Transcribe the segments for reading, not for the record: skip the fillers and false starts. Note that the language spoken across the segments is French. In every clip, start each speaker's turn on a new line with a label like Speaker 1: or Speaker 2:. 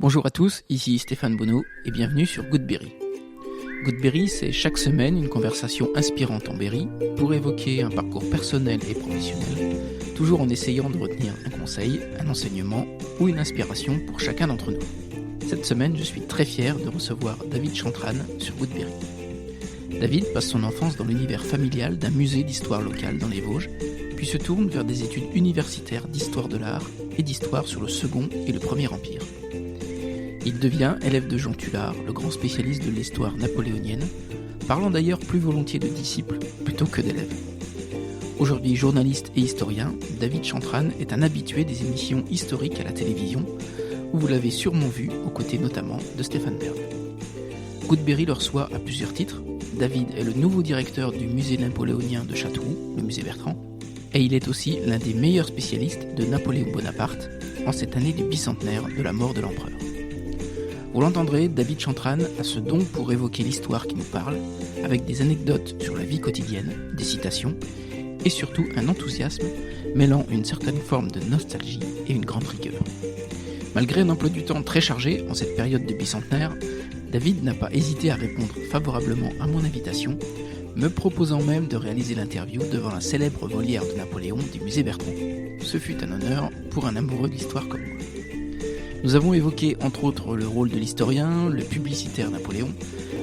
Speaker 1: Bonjour à tous, ici Stéphane Bonneau et bienvenue sur Goodberry. Goodberry, c'est chaque semaine une conversation inspirante en berry pour évoquer un parcours personnel et professionnel, toujours en essayant de retenir un conseil, un enseignement ou une inspiration pour chacun d'entre nous. Cette semaine, je suis très fier de recevoir David Chantran sur Goodberry. David passe son enfance dans l'univers familial d'un musée d'histoire locale dans les Vosges, puis se tourne vers des études universitaires d'histoire de l'art et d'histoire sur le Second et le Premier Empire. Il devient élève de Jean Tullard, le grand spécialiste de l'histoire napoléonienne, parlant d'ailleurs plus volontiers de disciples plutôt que d'élèves. Aujourd'hui journaliste et historien, David Chantran est un habitué des émissions historiques à la télévision, où vous l'avez sûrement vu, aux côtés notamment de Stéphane Bern. Goodberry le reçoit à plusieurs titres. David est le nouveau directeur du musée napoléonien de Châteauroux, le musée Bertrand, et il est aussi l'un des meilleurs spécialistes de Napoléon Bonaparte en cette année du bicentenaire de la mort de l'empereur. Vous l'entendrez, David Chantran a ce don pour évoquer l'histoire qui nous parle, avec des anecdotes sur la vie quotidienne, des citations, et surtout un enthousiasme mêlant une certaine forme de nostalgie et une grande rigueur. Malgré un emploi du temps très chargé en cette période de bicentenaire, David n'a pas hésité à répondre favorablement à mon invitation, me proposant même de réaliser l'interview devant la célèbre volière de Napoléon du musée Bertrand. Ce fut un honneur pour un amoureux de l'histoire comme moi. Nous avons évoqué entre autres le rôle de l'historien, le publicitaire Napoléon,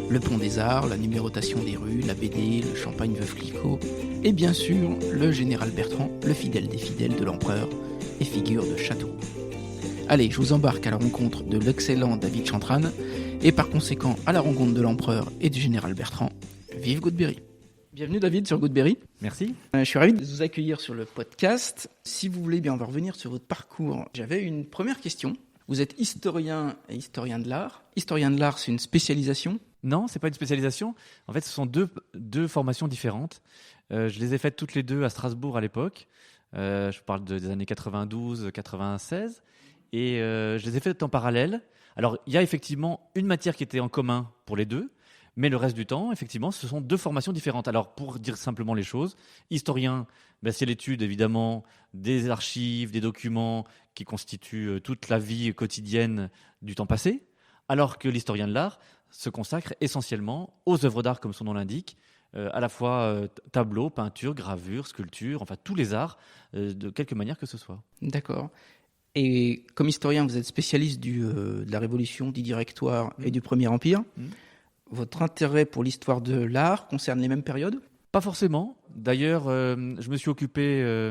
Speaker 1: le pont des arts, la numérotation des rues, la BD, le champagne Veuve Clicquot, et bien sûr le général Bertrand, le fidèle des fidèles de l'empereur et figure de Châteauroux. Allez, je vous embarque à la rencontre de l'excellent David Chantran et par conséquent à la rencontre de l'empereur et du général Bertrand. Vive Goodberry! Bienvenue David sur Goodberry.
Speaker 2: Merci.
Speaker 1: Je suis ravi de vous accueillir sur le podcast. Si vous voulez bien, on va revenir sur votre parcours. J'avais une première question. Vous êtes historien et historien de l'art. Historien de l'art, c'est une spécialisation ?
Speaker 2: Non, c'est pas une spécialisation. En fait, ce sont deux formations différentes. Je les ai faites toutes les deux à Strasbourg à l'époque. Je parle des années 92-96. Et je les ai faites en parallèle. Alors, il y a effectivement une matière qui était en commun pour les deux. Mais le reste du temps, effectivement, ce sont deux formations différentes. Alors, pour dire simplement les choses, historien, c'est l'étude, évidemment, des archives, des documents qui constituent toute la vie quotidienne du temps passé, alors que l'historien de l'art se consacre essentiellement aux œuvres d'art, comme son nom l'indique, à la fois tableaux, peintures, gravures, sculptures, enfin tous les arts, de quelque manière que ce soit.
Speaker 1: D'accord. Et comme historien, vous êtes spécialiste de la Révolution, du Directoire et du Premier Empire. Votre intérêt pour l'histoire de l'art concerne les mêmes périodes ?
Speaker 2: Pas forcément. D'ailleurs, je me suis occupé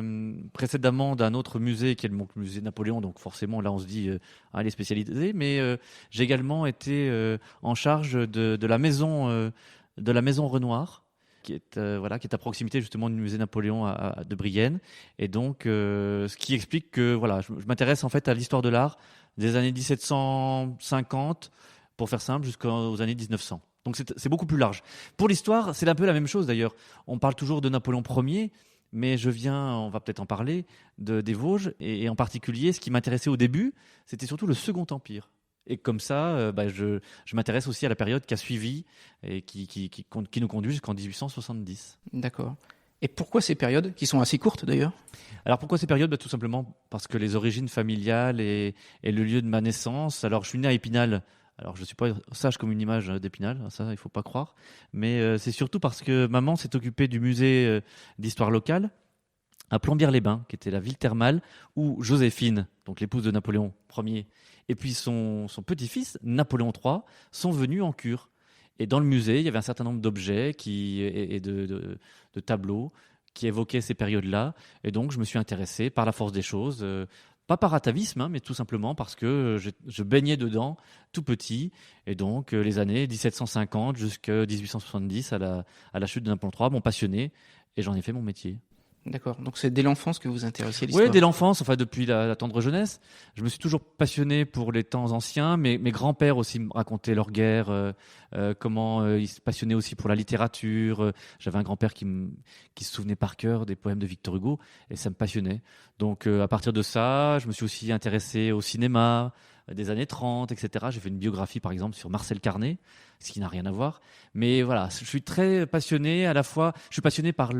Speaker 2: précédemment d'un autre musée qui est le musée Napoléon, donc forcément là on se dit il est spécialisé, mais j'ai également été en charge de la maison Renoir, qui est à proximité justement du musée Napoléon de Brienne, et donc ce qui explique que je m'intéresse en fait à l'histoire de l'art des années 1750, pour faire simple, jusqu'aux années 1900. Donc c'est beaucoup plus large. Pour l'histoire, c'est un peu la même chose d'ailleurs. On parle toujours de Napoléon Ier, mais on va peut-être en parler, des Vosges, et en particulier, ce qui m'intéressait au début, c'était surtout le Second Empire. Et comme ça, je m'intéresse aussi à la période qui a suivi et qui nous conduit jusqu'en 1870.
Speaker 1: D'accord. Et pourquoi ces périodes, qui sont assez courtes d'ailleurs ?
Speaker 2: Alors pourquoi ces périodes ? Tout simplement parce que les origines familiales et le lieu de ma naissance. Alors je suis né à Épinal. Alors, je ne suis pas sage comme une image d'Épinal, ça, il ne faut pas croire. Mais c'est surtout parce que maman s'est occupée du musée d'histoire locale à Plombières-les-Bains, qui était la ville thermale où Joséphine, donc l'épouse de Napoléon Ier, et puis son petit-fils, Napoléon III, sont venus en cure. Et dans le musée, il y avait un certain nombre d'objets et de tableaux qui évoquaient ces périodes-là. Et donc, je me suis intéressé par la force des choses, pas par atavisme, mais tout simplement parce que je baignais dedans tout petit. Et donc, les années 1750 jusqu'à 1870, à la chute de Napoléon III, m'ont passionné et j'en ai fait mon métier.
Speaker 1: D'accord. Donc, c'est dès l'enfance que vous vous intéressiez à l'histoire ?
Speaker 2: Oui, dès l'enfance, enfin depuis la tendre jeunesse. Je me suis toujours passionné pour les temps anciens. Mes grands-pères aussi me racontaient leur guerre, comment ils se passionnaient aussi pour la littérature. J'avais un grand-père qui se souvenait par cœur des poèmes de Victor Hugo et ça me passionnait. Donc à partir de ça, je me suis aussi intéressé au cinéma des années 30, etc. J'ai fait une biographie par exemple sur Marcel Carné, ce qui n'a rien à voir. Mais voilà, je suis très passionné à la fois. Je suis passionné par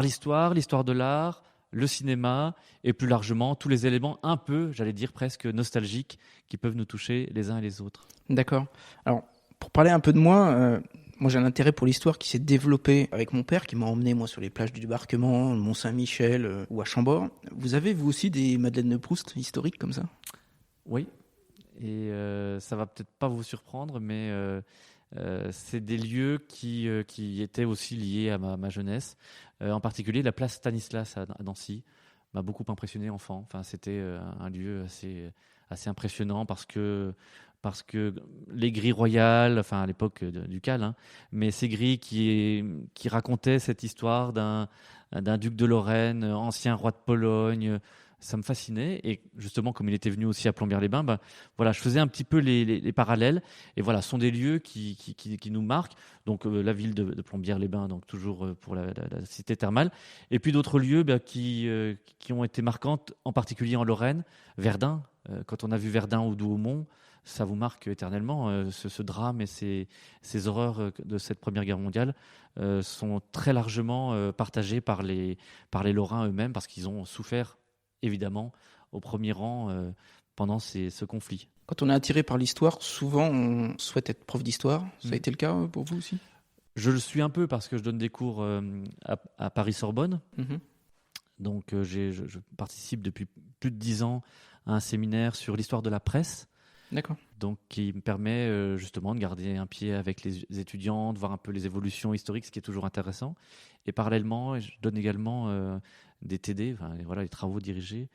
Speaker 2: l'histoire de l'art, le cinéma et plus largement tous les éléments un peu, j'allais dire presque nostalgiques qui peuvent nous toucher les uns et les autres.
Speaker 1: D'accord. Alors, pour parler un peu de moi, moi j'ai un intérêt pour l'histoire qui s'est développé avec mon père qui m'a emmené moi sur les plages du débarquement, Mont-Saint-Michel ou à Chambord. Vous avez vous aussi des Madeleines de Proust historiques comme ça?
Speaker 2: Oui, et ça va peut-être pas vous surprendre, mais c'est des lieux qui étaient aussi liés à ma jeunesse. En particulier, la place Stanislas à Nancy m'a beaucoup impressionné enfant. Enfin, c'était un lieu assez impressionnant parce que les grilles royales, enfin à l'époque ducale, hein, mais ces grilles qui racontaient cette histoire d'un duc de Lorraine, ancien roi de Pologne. Ça me fascinait, et justement comme il était venu aussi à Plombières-les-Bains, voilà, je faisais un petit peu les parallèles, et voilà, ce sont des lieux qui nous marquent. Donc la ville de Plombières-les-Bains, donc toujours pour la cité thermale, et puis d'autres lieux qui ont été marquantes, en particulier en Lorraine, Verdun. Quand on a vu Verdun ou Douaumont, ça vous marque éternellement. Ce drame et ces horreurs de cette Première Guerre mondiale sont très largement partagés par les Lorrains eux-mêmes, parce qu'ils ont souffert évidemment au premier rang pendant ce conflit.
Speaker 1: Quand on est attiré par l'histoire, souvent on souhaite être prof d'histoire. Ça a été le cas pour vous aussi?
Speaker 2: Je le suis un peu parce que je donne des cours à Paris-Sorbonne. Donc je participe depuis plus de 10 ans à un séminaire sur l'histoire de la presse.
Speaker 1: D'accord.
Speaker 2: Donc qui me permet justement de garder un pied avec les étudiants, de voir un peu les évolutions historiques, ce qui est toujours intéressant. Et parallèlement, je donne également des TD, voilà, les travaux dirigés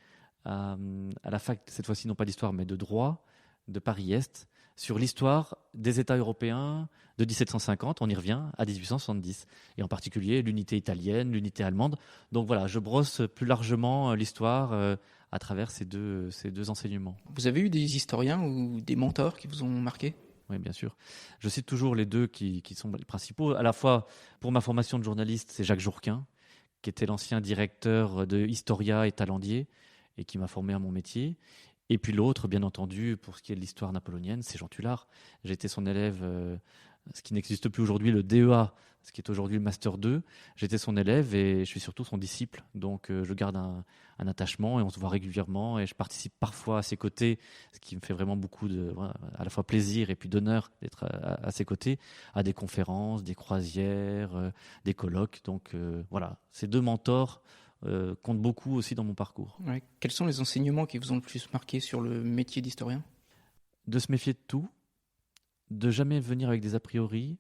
Speaker 2: à la fac, cette fois-ci non pas d'histoire mais de droit de Paris-Est, sur l'histoire des États européens de 1750, on y revient, à 1870, et en particulier l'unité italienne, l'unité allemande. Donc voilà, je brosse plus largement l'histoire à travers ces deux enseignements.
Speaker 1: Vous avez eu des historiens ou des mentors qui vous ont marqué?
Speaker 2: Oui, bien sûr. Je cite toujours les deux qui sont les principaux. À la fois, pour ma formation de journaliste, c'est Jacques Jourquin, qui était l'ancien directeur de Historia et Talendier, et qui m'a formé à mon métier. Et puis l'autre, bien entendu, pour ce qui est de l'histoire napoléonienne, c'est Jean Tullard. J'étais son élève, ce qui n'existe plus aujourd'hui, le DEA, ce qui est aujourd'hui le Master 2. J'étais son élève et je suis surtout son disciple. Donc je garde un attachement et on se voit régulièrement et je participe parfois à ses côtés, ce qui me fait vraiment beaucoup à la fois plaisir et puis d'honneur d'être à ses côtés, à des conférences, des croisières, des colloques. Donc voilà, ces deux mentors comptent beaucoup aussi dans mon parcours.
Speaker 1: Ouais. Quels sont les enseignements qui vous ont le plus marqué sur le métier d'historien?
Speaker 2: De se méfier de tout, de jamais venir avec des a priori,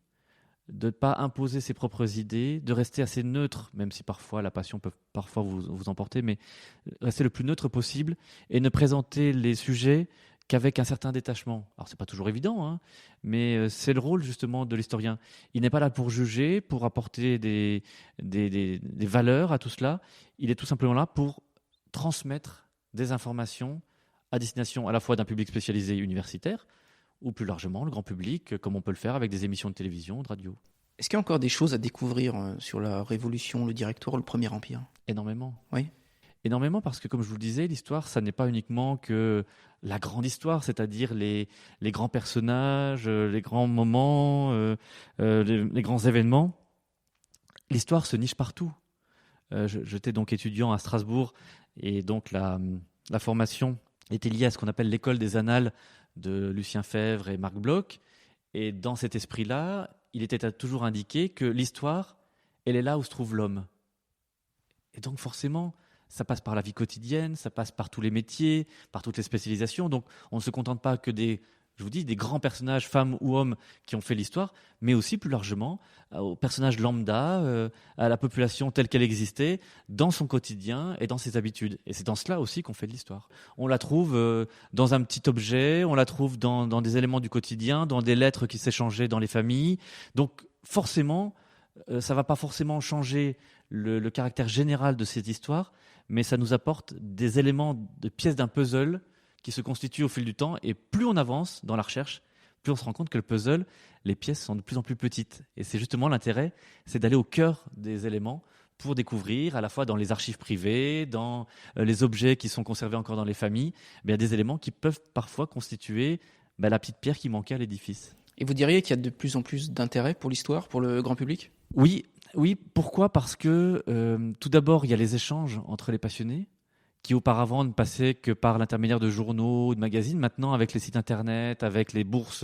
Speaker 2: de ne pas imposer ses propres idées, de rester assez neutre, même si parfois la passion peut parfois vous emporter, mais rester le plus neutre possible et ne présenter les sujets qu'avec un certain détachement. Alors c'est pas toujours évident, hein, mais c'est le rôle justement de l'historien. Il n'est pas là pour juger, pour apporter des valeurs à tout cela. Il est tout simplement là pour transmettre des informations à destination à la fois d'un public spécialisé universitaire ou plus largement le grand public, comme on peut le faire avec des émissions de télévision, de radio.
Speaker 1: Est-ce qu'il y a encore des choses à découvrir sur la Révolution, le Directoire, le Premier Empire?
Speaker 2: Énormément.
Speaker 1: Oui.
Speaker 2: Énormément parce que, comme je vous le disais, l'histoire, ça n'est pas uniquement que la grande histoire, c'est-à-dire les grands personnages, les grands moments, les grands événements. L'histoire se niche partout. J'étais donc étudiant à Strasbourg et donc la formation était liée à ce qu'on appelle l'école des annales de Lucien Febvre et Marc Bloch. Et dans cet esprit-là, il était toujours indiqué que l'histoire, elle est là où se trouve l'homme. Et donc forcément, ça passe par la vie quotidienne, ça passe par tous les métiers, par toutes les spécialisations. Donc on ne se contente pas que des grands personnages, femmes ou hommes, qui ont fait l'histoire, mais aussi plus largement aux personnages lambda, à la population telle qu'elle existait, dans son quotidien et dans ses habitudes. Et c'est dans cela aussi qu'on fait de l'histoire. On la trouve dans un petit objet, on la trouve dans des éléments du quotidien, dans des lettres qui s'échangeaient dans les familles. Donc forcément, ça ne va pas forcément changer le caractère général de cette histoire, mais ça nous apporte des éléments de pièces d'un puzzle qui se constituent au fil du temps, et plus on avance dans la recherche, plus on se rend compte que le puzzle, les pièces sont de plus en plus petites. Et c'est justement l'intérêt, c'est d'aller au cœur des éléments pour découvrir, à la fois dans les archives privées, dans les objets qui sont conservés encore dans les familles, des éléments qui peuvent parfois constituer la petite pierre qui manquait à l'édifice.
Speaker 1: Et vous diriez qu'il y a de plus en plus d'intérêt pour l'histoire, pour le grand public ?
Speaker 2: Oui, oui. Pourquoi ? Parce que tout d'abord, il y a les échanges entre les passionnés, qui auparavant ne passaient que par l'intermédiaire de journaux, de magazines. Maintenant, avec les sites internet, avec les bourses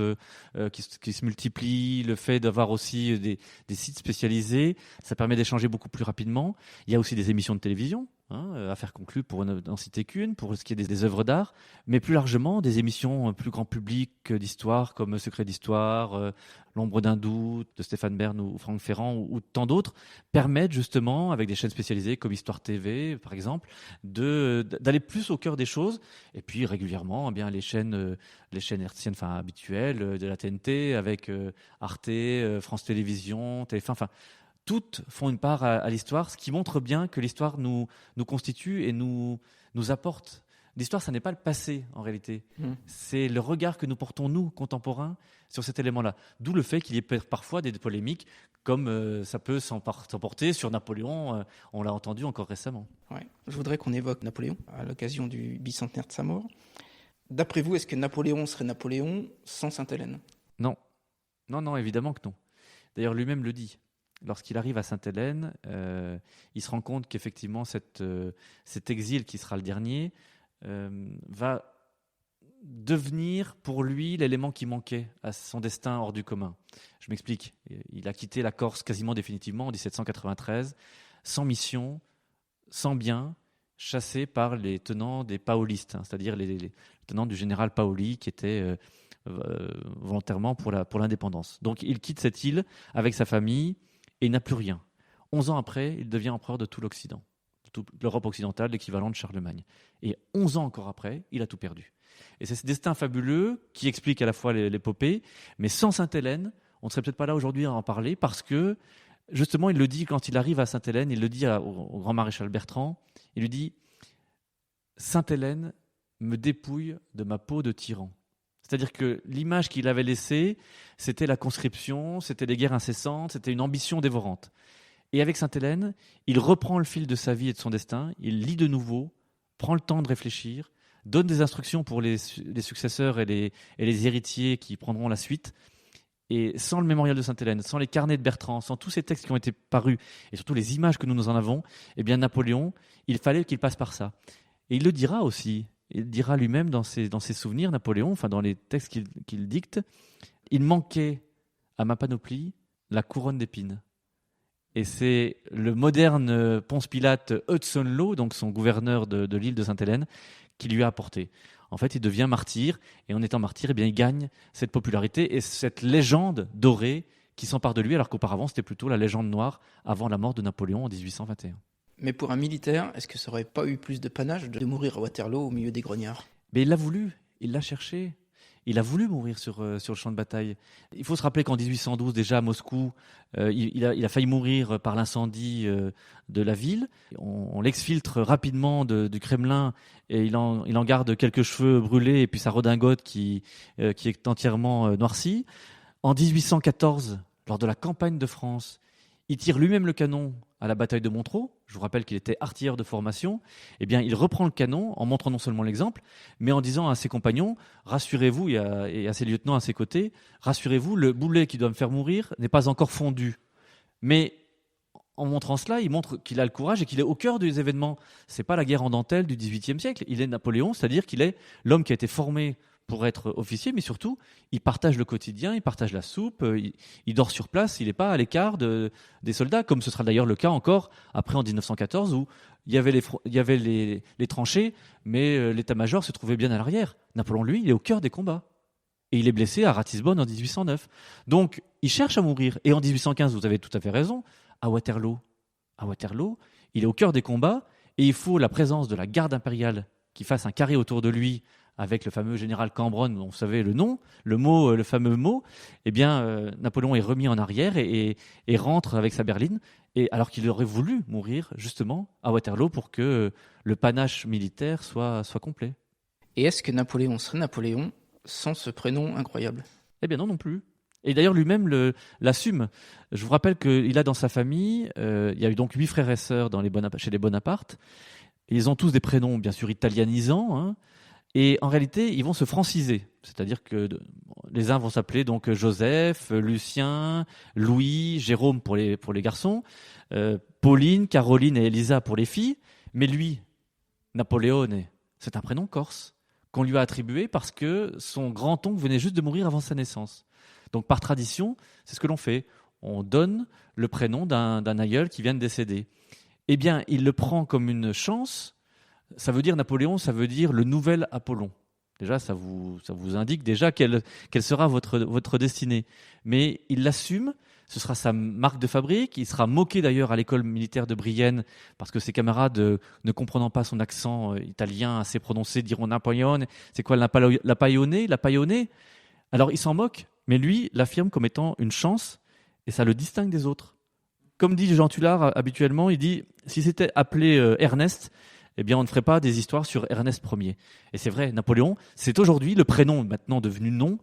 Speaker 2: qui se multiplient, le fait d'avoir aussi des sites spécialisés, ça permet d'échanger beaucoup plus rapidement. Il y a aussi des émissions de télévision, Affaires conclues pour n'en citer qu'une, pour ce qui est des œuvres d'art, mais plus largement des émissions plus grand public d'histoire comme Secret d'Histoire, L'ombre d'un doute de Stéphane Bern ou Franck Ferrand ou tant d'autres, permettent justement, avec des chaînes spécialisées comme Histoire TV par exemple, d'aller plus au cœur des choses. Et puis régulièrement, eh bien, les chaînes hertziennes, habituelles de la TNT avec Arte, France Télévisions, TF1, toutes font une part à l'histoire, ce qui montre bien que l'histoire nous constitue et nous apporte. L'histoire, ça n'est pas le passé, en réalité. C'est le regard que nous portons, nous, contemporains, sur cet élément-là. D'où le fait qu'il y ait parfois des polémiques, comme ça peut s'emporter sur Napoléon, on l'a entendu encore récemment.
Speaker 1: Ouais. Je voudrais qu'on évoque Napoléon, à l'occasion du bicentenaire de sa mort. D'après vous, est-ce que Napoléon serait Napoléon sans Sainte-Hélène ?
Speaker 2: Non. Non, évidemment que non. D'ailleurs, lui-même le dit. Lorsqu'il arrive à Sainte-Hélène, il se rend compte qu'effectivement cet exil qui sera le dernier va devenir pour lui l'élément qui manquait à son destin hors du commun. Je m'explique. Il a quitté la Corse quasiment définitivement en 1793, sans mission, sans bien, chassé par les tenants des paolistes, c'est-à-dire les tenants du général Paoli qui était volontairement pour l'indépendance. Donc il quitte cette île avec sa famille et il n'a plus rien. 11 ans après, il devient empereur de tout l'Occident, de toute l'Europe occidentale, l'équivalent de Charlemagne. Et 11 ans encore après, il a tout perdu. Et c'est ce destin fabuleux qui explique à la fois l'épopée, mais sans Sainte-Hélène, on ne serait peut-être pas là aujourd'hui à en parler, parce que, justement, il le dit quand il arrive à Sainte-Hélène, il le dit au grand maréchal Bertrand, il lui dit « Sainte-Hélène me dépouille de ma peau de tyran ». C'est-à-dire que l'image qu'il avait laissée, c'était la conscription, c'était des guerres incessantes, c'était une ambition dévorante. Et avec Sainte-Hélène, il reprend le fil de sa vie et de son destin, il lit de nouveau, prend le temps de réfléchir, donne des instructions pour les successeurs et les héritiers qui prendront la suite. Et sans le mémorial de Sainte-Hélène, sans les carnets de Bertrand, sans tous ces textes qui ont été parus, et surtout les images que nous en avons, eh bien Napoléon, il fallait qu'il passe par ça. Et il le dira aussi. Il dira lui-même dans ses souvenirs, Napoléon, dans les textes qu'il dicte, il manquait à ma panoplie la couronne d'épines. Et c'est le moderne Ponce Pilate Hudson Law, donc son gouverneur de l'île de Sainte-Hélène, qui lui a apporté. En fait, il devient martyr, et en étant martyr, eh bien, il gagne cette popularité et cette légende dorée qui s'empare de lui, alors qu'auparavant, c'était plutôt la légende noire avant la mort de Napoléon en 1821.
Speaker 1: Mais pour un militaire, est-ce que ça aurait pas eu plus de panache de mourir à Waterloo au milieu des grognards ?
Speaker 2: Mais il l'a voulu, il l'a cherché. Il a voulu mourir sur le champ de bataille. Il faut se rappeler qu'en 1812, déjà à Moscou, il a failli mourir par l'incendie de la ville. On l'exfiltre rapidement du Kremlin et il en garde quelques cheveux brûlés et puis sa redingote qui est entièrement noircie. En 1814, lors de la campagne de France, il tire lui-même le canon à la bataille de Montereau. Je vous rappelle qu'il était artilleur de formation. Eh bien, il reprend le canon en montrant non seulement l'exemple, mais en disant à ses compagnons, rassurez-vous, et à ses lieutenants à ses côtés, rassurez-vous, le boulet qui doit me faire mourir n'est pas encore fondu. Mais en montrant cela, il montre qu'il a le courage et qu'il est au cœur des événements. C'est pas la guerre en dentelle du XVIIIe siècle. Il est Napoléon, c'est-à-dire qu'il est l'homme qui a été formé pour être officier, mais surtout, il partage le quotidien, il partage la soupe, il dort sur place, il n'est pas à l'écart des soldats, comme ce sera d'ailleurs le cas encore après en 1914, où il y avait les tranchées, mais l'état-major se trouvait bien à l'arrière. Napoléon, lui, il est au cœur des combats. Et il est blessé à Ratisbonne en 1809. Donc, il cherche à mourir. Et en 1815, vous avez tout à fait raison, à Waterloo, il est au cœur des combats, et il faut la présence de la garde impériale qui fasse un carré autour de lui, avec le fameux général Cambronne, dont vous savez le fameux mot, eh bien, Napoléon est remis en arrière et rentre avec sa berline, et alors qu'il aurait voulu mourir, justement, à Waterloo pour que le panache militaire soit complet.
Speaker 1: Et est-ce que Napoléon serait Napoléon sans ce prénom incroyable ?
Speaker 2: Eh bien non plus. Et d'ailleurs, lui-même l'assume. Je vous rappelle qu'il a dans sa famille, il y a eu donc 8 frères et sœurs chez les Bonaparte. Ils ont tous des prénoms, bien sûr, italianisants, Et en réalité, ils vont se franciser. C'est-à-dire que Les uns vont s'appeler donc Joseph, Lucien, Louis, Jérôme pour les garçons, Pauline, Caroline et Elisa pour les filles. Mais lui, Napoléone, c'est un prénom corse qu'on lui a attribué parce que son grand-oncle venait juste de mourir avant sa naissance. Donc par tradition, c'est ce que l'on fait. On donne le prénom d'un aïeul qui vient de décéder. Eh bien, il le prend comme une chance. Ça veut dire Napoléon, ça veut dire le nouvel Apollon. Déjà, ça vous indique déjà quelle sera votre destinée. Mais il l'assume, ce sera sa marque de fabrique. Il sera moqué d'ailleurs à l'école militaire de Brienne parce que ses camarades, ne comprenant pas son accent italien assez prononcé, diront Napoléon. C'est quoi la paillonné. Alors il s'en moque, mais lui l'affirme comme étant une chance et ça le distingue des autres. Comme dit Jean Tullard habituellement, il dit si c'était appelé Ernest, eh bien on ne ferait pas des histoires sur Ernest Ier. Et c'est vrai, Napoléon, c'est aujourd'hui le prénom maintenant devenu nom,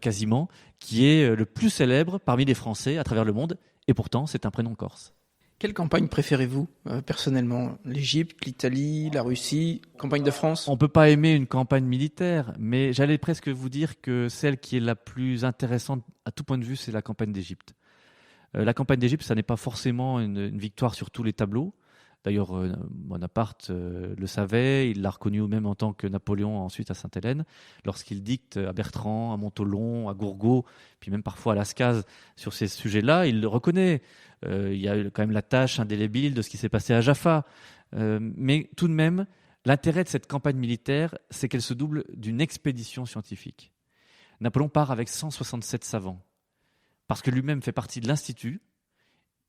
Speaker 2: quasiment, qui est le plus célèbre parmi les Français à travers le monde, et pourtant c'est un prénom corse.
Speaker 1: Quelle campagne préférez-vous personnellement ? L'Égypte, l'Italie, la Russie, campagne de France ?
Speaker 2: On ne peut pas aimer une campagne militaire, mais j'allais presque vous dire que celle qui est la plus intéressante à tout point de vue, c'est la campagne d'Égypte. La campagne d'Égypte, ça n'est pas forcément une victoire sur tous les tableaux. D'ailleurs, Bonaparte le savait, il l'a reconnu même en tant que Napoléon ensuite à Sainte-Hélène, lorsqu'il dicte à Bertrand, à Montholon, à Gourgaud, puis même parfois à Lascaz sur ces sujets-là, il le reconnaît. Il y a quand même la tâche indélébile de ce qui s'est passé à Jaffa. Mais tout de même, l'intérêt de cette campagne militaire, c'est qu'elle se double d'une expédition scientifique. Napoléon part avec 167 savants, parce que lui-même fait partie de l'Institut.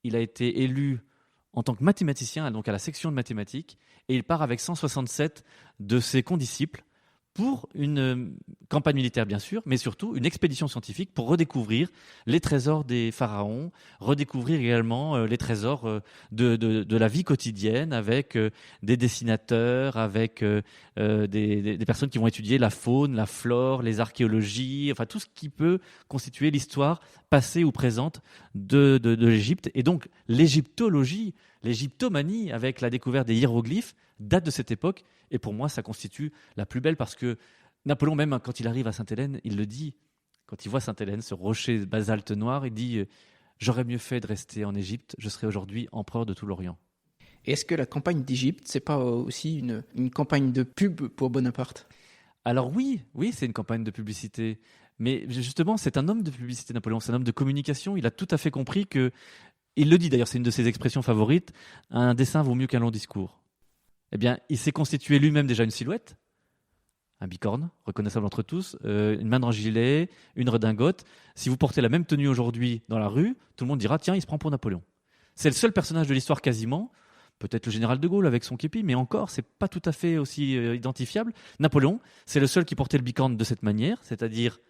Speaker 2: Il a été élu en tant que mathématicien, donc à la section de mathématiques, et il part avec 167 de ses condisciples pour une campagne militaire bien sûr, mais surtout une expédition scientifique pour redécouvrir les trésors des pharaons, redécouvrir également les trésors de la vie quotidienne avec des dessinateurs, avec des personnes qui vont étudier la faune, la flore, les archéologies, enfin tout ce qui peut constituer l'histoire passée ou présente de l'Égypte. Et donc l'égyptologie, l'égyptomanie avec la découverte des hiéroglyphes date de cette époque. Et pour moi, ça constitue la plus belle parce que Napoléon, même quand il arrive à Sainte-Hélène, il le dit. Quand il voit Sainte-Hélène, ce rocher basalte noir, il dit « J'aurais mieux fait de rester en Égypte, je serais aujourd'hui empereur de tout l'Orient. »
Speaker 1: Et est-ce que la campagne d'Égypte, c'est pas aussi une campagne de pub pour Bonaparte ?
Speaker 2: Alors oui, c'est une campagne de publicité. Mais justement, c'est un homme de publicité, Napoléon. C'est un homme de communication. Il a tout à fait compris que, il le dit d'ailleurs, c'est une de ses expressions favorites, un dessin vaut mieux qu'un long discours. Eh bien, il s'est constitué lui-même déjà une silhouette, un bicorne, reconnaissable entre tous, une main dans le gilet, une redingote. Si vous portez la même tenue aujourd'hui dans la rue, tout le monde dira « Tiens, il se prend pour Napoléon ». C'est le seul personnage de l'histoire quasiment, peut-être le général de Gaulle avec son képi, mais encore, c'est pas tout à fait aussi identifiable. Napoléon, c'est le seul qui portait le bicorne de cette manière, c'est-à-dire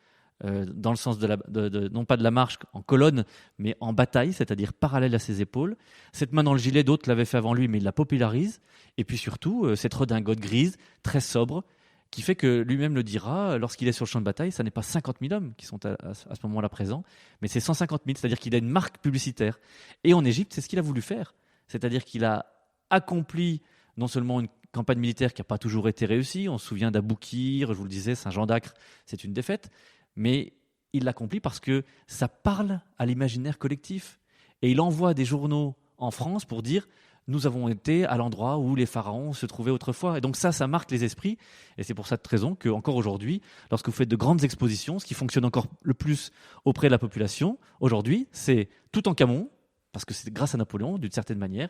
Speaker 2: dans le sens non pas de la marche en colonne, mais en bataille, c'est-à-dire parallèle à ses épaules. Cette main dans le gilet, d'autres l'avaient fait avant lui, mais il la popularise. Et puis surtout, cette redingote grise, très sobre, qui fait que lui-même le dira, lorsqu'il est sur le champ de bataille, ça n'est pas 50 000 hommes qui sont à ce moment-là présents, mais c'est 150 000, c'est-à-dire qu'il a une marque publicitaire. Et en Égypte, c'est ce qu'il a voulu faire. C'est-à-dire qu'il a accompli non seulement une campagne militaire qui n'a pas toujours été réussie, on se souvient d'Aboukir, je vous le disais, Saint-Jean d'Acre, c'est une défaite, mais il l'accomplit parce que ça parle à l'imaginaire collectif. Et il envoie des journaux en France pour dire « Nous avons été à l'endroit où les pharaons se trouvaient autrefois ». Et donc ça marque les esprits. Et c'est pour cette raison qu'encore aujourd'hui, lorsque vous faites de grandes expositions, ce qui fonctionne encore le plus auprès de la population, aujourd'hui, c'est Toutankhamon, parce que c'est grâce à Napoléon, d'une certaine manière,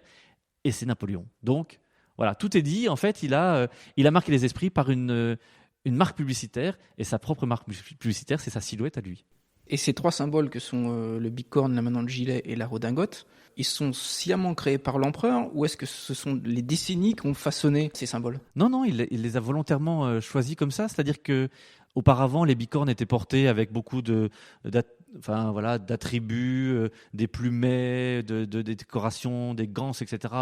Speaker 2: et c'est Napoléon. Donc voilà, tout est dit. En fait, il a marqué les esprits par une marque publicitaire, et sa propre marque publicitaire, c'est sa silhouette à lui.
Speaker 1: Et ces trois symboles que sont le bicorne, la main dans le gilet et la redingote, ils sont sciemment créés par l'empereur, ou est-ce que ce sont les décennies qui ont façonné ces symboles ?
Speaker 2: Non, il les a volontairement choisis comme ça, c'est-à-dire que auparavant, les bicornes étaient portés avec beaucoup d'attributs, des plumets, des décorations, des ganses, etc.,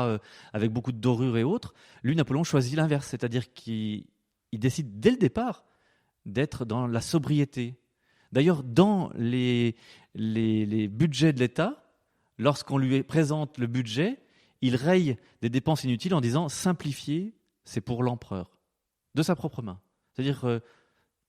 Speaker 2: avec beaucoup de dorures et autres. Lui, Napoléon choisit l'inverse, c'est-à-dire qu'il décide dès le départ d'être dans la sobriété. D'ailleurs, dans les budgets de l'État, lorsqu'on lui présente le budget, il raye des dépenses inutiles en disant « simplifier, c'est pour l'empereur », de sa propre main. C'est-à-dire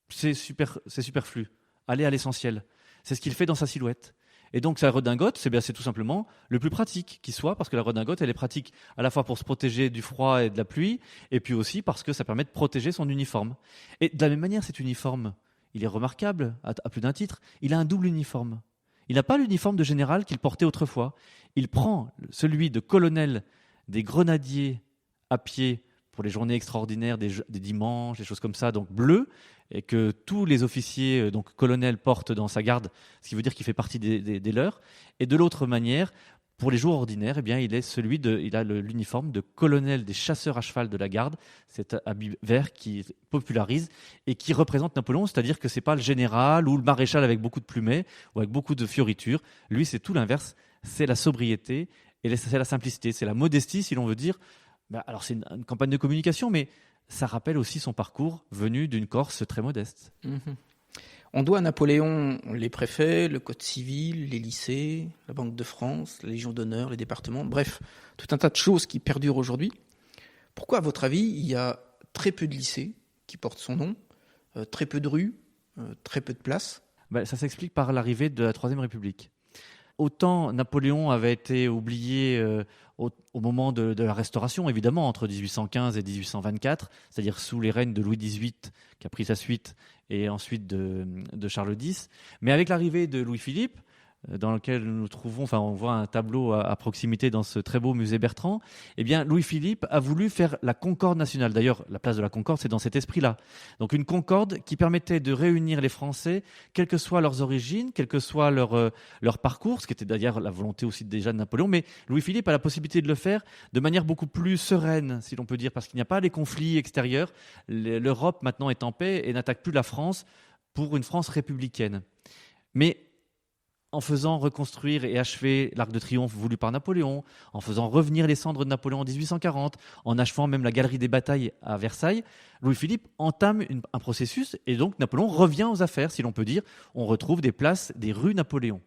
Speaker 2: c'est superflu. aller à l'essentiel. C'est ce qu'il fait dans sa silhouette. Et donc sa redingote, c'est tout simplement le plus pratique qui soit, parce que la redingote, elle est pratique à la fois pour se protéger du froid et de la pluie, et puis aussi parce que ça permet de protéger son uniforme. Et de la même manière, cet uniforme, il est remarquable à plus d'un titre. Il a un double uniforme. Il n'a pas l'uniforme de général qu'il portait autrefois. Il prend celui de colonel des grenadiers à pied pour les journées extraordinaires, des dimanches, des choses comme ça, donc bleu, et que tous les officiers, donc colonels, portent dans sa garde, ce qui veut dire qu'il fait partie des leurs. Et de l'autre manière, pour les jours ordinaires, eh bien, il a l'uniforme de colonel des chasseurs à cheval de la garde, cet habit vert qui popularise et qui représente Napoléon, c'est-à-dire que c'est pas le général ou le maréchal avec beaucoup de plumets ou avec beaucoup de fioritures. Lui, c'est tout l'inverse, c'est la sobriété et c'est la simplicité, c'est la modestie, si l'on veut dire. Alors c'est une campagne de communication, mais ça rappelle aussi son parcours venu d'une Corse très modeste.
Speaker 1: On doit à Napoléon les préfets, le code civil, les lycées, la Banque de France, la Légion d'honneur, les départements, bref, tout un tas de choses qui perdurent aujourd'hui. Pourquoi, à votre avis, il y a très peu de lycées qui portent son nom, très peu de rues, très peu de places ?
Speaker 2: Ça s'explique par l'arrivée de la Troisième République. Autant Napoléon avait été oublié au moment de la Restauration, évidemment, entre 1815 et 1824, c'est-à-dire sous les règnes de Louis XVIII, qui a pris sa suite, et ensuite de Charles X. Mais avec l'arrivée de Louis-Philippe, dans lequel nous nous trouvons, on voit un tableau à proximité dans ce très beau musée Bertrand, eh bien, Louis-Philippe a voulu faire la Concorde nationale. D'ailleurs, la place de la Concorde, c'est dans cet esprit-là. Donc une Concorde qui permettait de réunir les Français, quelles que soient leurs origines, quel que soit leur parcours, ce qui était d'ailleurs la volonté aussi déjà de Napoléon, mais Louis-Philippe a la possibilité de le faire de manière beaucoup plus sereine, si l'on peut dire, parce qu'il n'y a pas les conflits extérieurs. L'Europe maintenant est en paix et n'attaque plus la France pour une France républicaine. Mais en faisant reconstruire et achever l'Arc de Triomphe voulu par Napoléon, en faisant revenir les cendres de Napoléon en 1840, en achevant même la galerie des batailles à Versailles, Louis-Philippe entame un processus et donc Napoléon revient aux affaires, si l'on peut dire. On retrouve des places, des rues Napoléon.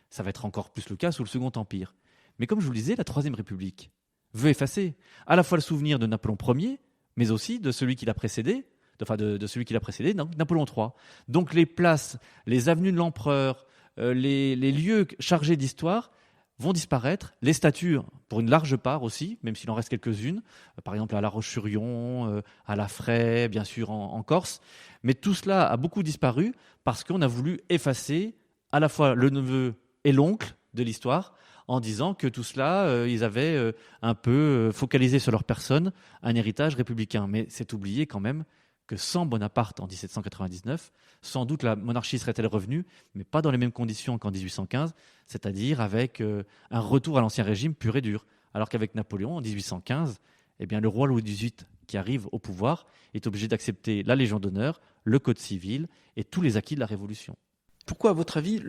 Speaker 2: Ça va être encore plus le cas sous le Second Empire. Mais comme je vous le disais, la Troisième République veut effacer à la fois le souvenir de Napoléon Ier, mais aussi de celui qui l'a précédé, de celui qui l'a précédé, donc Napoléon III. Donc les places, les avenues de l'Empereur, les lieux chargés d'histoire vont disparaître, les statues pour une large part aussi, même s'il en reste quelques-unes, par exemple à La Roche-sur-Yon, à La Fraye, bien sûr en Corse, mais tout cela a beaucoup disparu parce qu'on a voulu effacer à la fois le neveu et l'oncle de l'histoire en disant que tout cela, ils avaient un peu focalisé sur leur personne un héritage républicain. Mais c'est oublié quand même que sans Bonaparte en 1799, sans doute la monarchie serait-elle revenue, mais pas dans les mêmes conditions qu'en 1815, c'est-à-dire avec un retour à l'ancien régime pur et dur. Alors qu'avec Napoléon, en 1815, eh bien, le roi Louis XVIII, qui arrive au pouvoir, est obligé d'accepter la Légion d'honneur, le Code civil et tous les acquis de la Révolution.
Speaker 1: Pourquoi, à votre avis,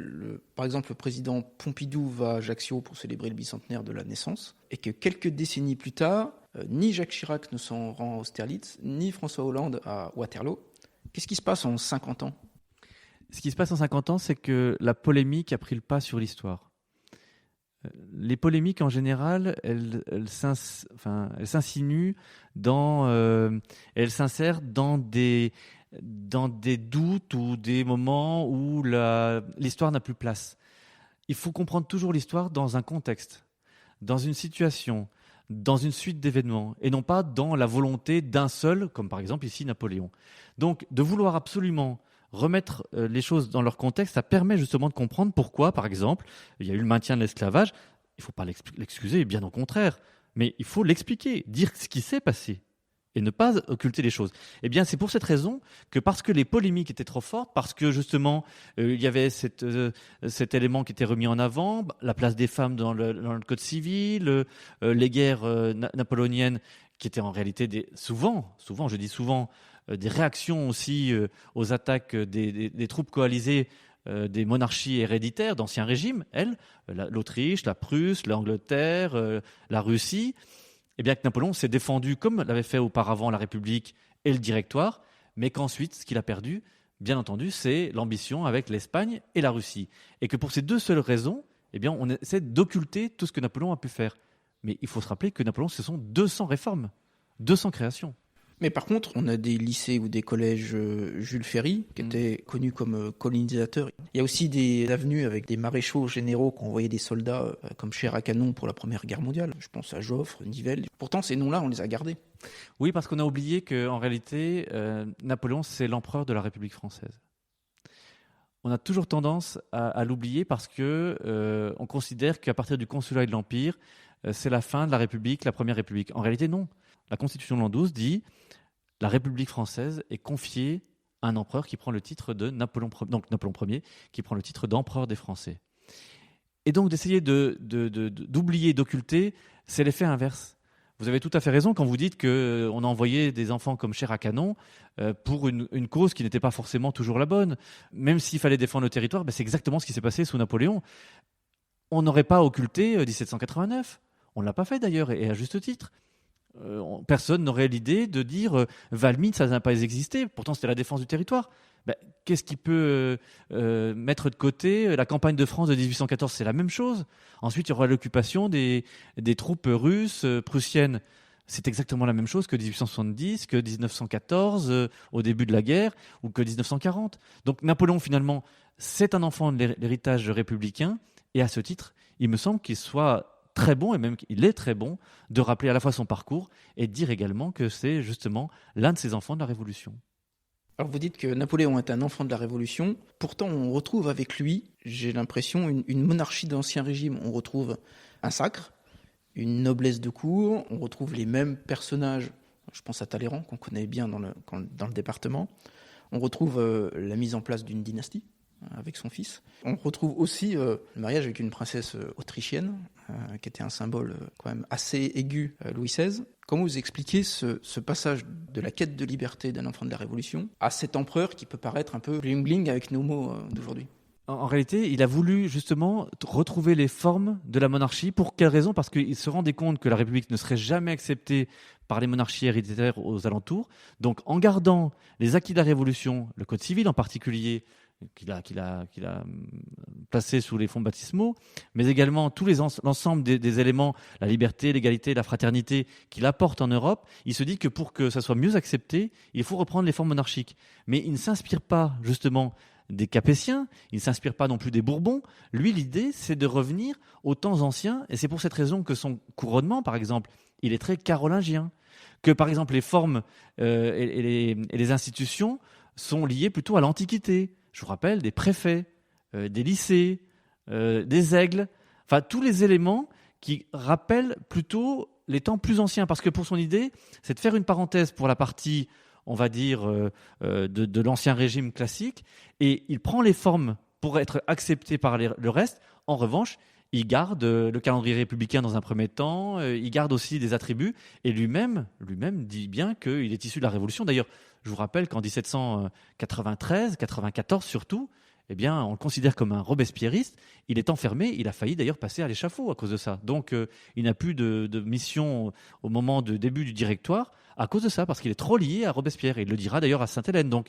Speaker 1: par exemple, le président Pompidou va à Ajaccio pour célébrer le bicentenaire de la naissance, et que quelques décennies plus tard, ni Jacques Chirac ne s'en rend à Austerlitz, ni François Hollande à Waterloo? Qu'est-ce qui se passe en 50 ans?
Speaker 2: Ce qui se passe en 50 ans, c'est que la polémique a pris le pas sur l'histoire. Les polémiques, en général, elles s'insinuent elles s'insèrent dans des doutes ou des moments où l'histoire n'a plus place. Il faut comprendre toujours l'histoire dans un contexte, dans une situation, dans une suite d'événements, et non pas dans la volonté d'un seul, comme par exemple ici Napoléon. Donc, de vouloir absolument remettre les choses dans leur contexte, ça permet justement de comprendre pourquoi, par exemple, il y a eu le maintien de l'esclavage. Il ne faut pas l'excuser, bien au contraire, mais il faut l'expliquer, dire ce qui s'est passé et ne pas occulter les choses. Eh bien, c'est pour cette raison que, parce que les polémiques étaient trop fortes, parce que justement, il y avait cet élément qui était remis en avant, la place des femmes dans le Code civil, les guerres napoléoniennes, qui étaient en réalité souvent, je dis souvent, des réactions aussi aux attaques des troupes coalisées des monarchies héréditaires d'Ancien Régime, l'Autriche, la Prusse, l'Angleterre, la Russie. Eh bien que Napoléon s'est défendu comme l'avait fait auparavant la République et le Directoire, mais qu'ensuite, ce qu'il a perdu, bien entendu, c'est l'ambition avec l'Espagne et la Russie. Et que pour ces deux seules raisons, eh bien, on essaie d'occulter tout ce que Napoléon a pu faire. Mais il faut se rappeler que Napoléon, ce sont 200 réformes, 200 créations.
Speaker 1: Mais par contre, on a des lycées ou des collèges Jules Ferry qui étaient connus comme colonisateurs. Il y a aussi des avenues avec des maréchaux généraux qui ont envoyé des soldats comme chair à canon pour la Première Guerre mondiale. Je pense à Joffre, Nivelle. Pourtant, ces noms-là, on les a gardés.
Speaker 2: Oui, parce qu'on a oublié qu'en réalité, Napoléon, c'est l'empereur de la République française. On a toujours tendance à l'oublier parce que on considère qu'à partir du consulat et de l'Empire, c'est la fin de la République, la Première République. En réalité, non. La Constitution de l'an 12 dit la République française est confiée à un empereur qui prend le titre de Napoléon Ier, qui prend le titre d'empereur des Français. Et donc d'essayer d'oublier, d'occulter, c'est l'effet inverse. Vous avez tout à fait raison quand vous dites qu'on a envoyé des enfants comme chair à canon pour une cause qui n'était pas forcément toujours la bonne. Même s'il fallait défendre le territoire, c'est exactement ce qui s'est passé sous Napoléon. On n'aurait pas occulté 1789. On ne l'a pas fait d'ailleurs, et à juste titre. Personne n'aurait l'idée de dire Valmy, ça n'a pas existé. Pourtant, c'était la défense du territoire. Qu'est-ce qui peut mettre de côté la campagne de France de 1814? C'est la même chose. Ensuite, il y aura l'occupation des troupes russes, prussiennes. C'est exactement la même chose que 1870, que 1914, au début de la guerre, ou que 1940. Donc Napoléon, finalement, c'est un enfant de l'héritage républicain. Et à ce titre, il me semble qu'il soit très bon, et même qu'il est très bon, de rappeler à la fois son parcours et de dire également que c'est justement l'un de ses enfants de la Révolution.
Speaker 1: Alors vous dites que Napoléon est un enfant de la Révolution, pourtant on retrouve avec lui, j'ai l'impression, une monarchie d'Ancien Régime. On retrouve un sacre, une noblesse de cour, on retrouve les mêmes personnages, je pense à Talleyrand, qu'on connaît bien dans le département, on retrouve la mise en place d'une dynastie avec son fils. On retrouve aussi le mariage avec une princesse autrichienne, qui était un symbole quand même assez aigu à Louis XVI. Comment vous expliquez ce passage de la quête de liberté d'un enfant de la Révolution à cet empereur qui peut paraître un peu bling-bling avec nos mots d'aujourd'hui?
Speaker 2: En réalité, il a voulu justement retrouver les formes de la monarchie. Pour quelle raison? Parce qu'il se rendait compte que la République ne serait jamais acceptée par les monarchies héréditaires aux alentours. Donc en gardant les acquis de la Révolution, le Code civil en particulier, qu'il a placé sous les fonds baptismaux, mais également l'ensemble des éléments, la liberté, l'égalité, la fraternité qu'il apporte en Europe, il se dit que pour que ça soit mieux accepté, il faut reprendre les formes monarchiques. Mais il ne s'inspire pas justement des Capétiens, il ne s'inspire pas non plus des Bourbons. Lui, l'idée, c'est de revenir aux temps anciens, et c'est pour cette raison que son couronnement, par exemple, il est très carolingien, que par exemple les formes et les institutions sont liées plutôt à l'Antiquité. Je vous rappelle des préfets, des lycées, des aigles, enfin tous les éléments qui rappellent plutôt les temps plus anciens. Parce que pour son idée, c'est de faire une parenthèse pour la partie, on va dire, de l'Ancien Régime classique, et il prend les formes pour être accepté par le reste. En revanche, il garde le calendrier républicain dans un premier temps, il garde aussi des attributs, et lui-même dit bien qu'il est issu de la Révolution. D'ailleurs, je vous rappelle qu'en 1793, 94 surtout, eh bien, on le considère comme un robespierriste. Il est enfermé, il a failli d'ailleurs passer à l'échafaud à cause de ça. Donc, il n'a plus de mission au moment du début du Directoire à cause de ça, parce qu'il est trop lié à Robespierre. Et il le dira d'ailleurs à Sainte-Hélène. Donc,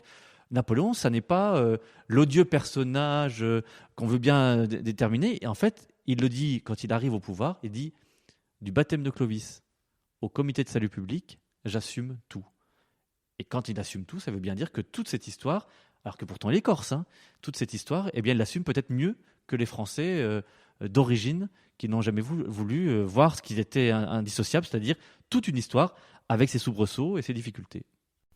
Speaker 2: Napoléon, ça n'est pas l'odieux personnage qu'on veut bien déterminer. Et en fait, il le dit quand il arrive au pouvoir, il dit « Du baptême de Clovis au comité de salut public, j'assume tout ». Et quand il assume tout, ça veut bien dire que toute cette histoire, alors que pourtant il est corse, toute cette histoire, eh bien, il l'assume peut-être mieux que les Français d'origine qui n'ont jamais voulu voir ce qui était indissociable, c'est-à-dire toute une histoire avec ses soubresauts et ses difficultés.